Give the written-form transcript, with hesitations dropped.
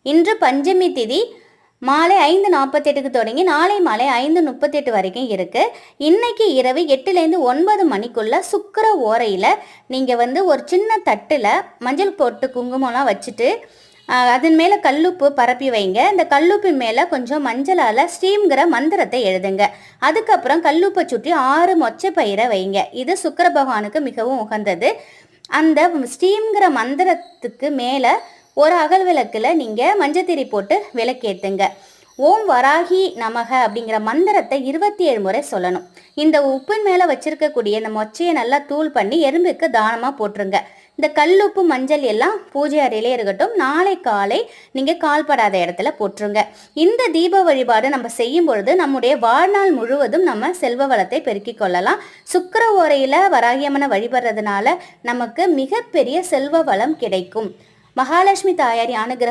இன்று பஞ்சமி திதி மாலை 5:48க்கு தொடங்கி நாளை மாலை 5:38 வரைக்கும் இருக்குது. இன்னைக்கு இரவு 8லேருந்து 9 மணிக்குள்ள சுக்கிர ஓரையில் நீங்கள் ஒரு சின்ன தட்டில் மஞ்சள் போட்டு குங்குமம்லாம் வச்சுட்டு அதன் மேலே கல்லுப்பு பரப்பி வைங்க. இந்த கல்லுப்பின் மேலே கொஞ்சம் மஞ்சளால் ஸ்ரீங்கிற மந்திரத்தை எழுதுங்க. அதுக்கப்புறம் கல்லுப்பை சுற்றி 6 மொச்சை பயிரை வைங்க. இது சுக்கிர பகவானுக்கு மிகவும் உகந்தது. அந்த ஸ்ரீங்கிற மந்திரத்துக்கு மேலே ஒரு அகல் விளக்கில் நீங்கள் மஞ்சத்திரி போட்டு விளக்கேற்றுங்க. ஓம் வராகி நமக அப்படிங்கிற மந்திரத்தை 27 முறை சொல்லணும். இந்த உப்பின் மேலே வச்சிருக்கக்கூடிய இந்த மொச்சையை நல்லா தூள் பண்ணி எறும்புக்கு தானமாக போட்டுருங்க. இந்த கல்லுப்பு மஞ்சள் எல்லாம் பூஜை அறையிலே இருக்கட்டும். நாளை காலை நீங்கள் கால்படாத இடத்துல போட்டுருங்க. இந்த தீப வழிபாடு நம்ம செய்யும் பொழுது நம்முடைய வாழ்நாள் முழுவதும் நம்ம செல்வ வளத்தை பெருக்கிக் கொள்ளலாம். சுக்கிர ஓரையில் வராகியம்மனை வழிபடுறதுனால நமக்கு மிகப்பெரிய செல்வ வளம் கிடைக்கும். மகாலட்சுமி தாயாரி அனுகிரகம்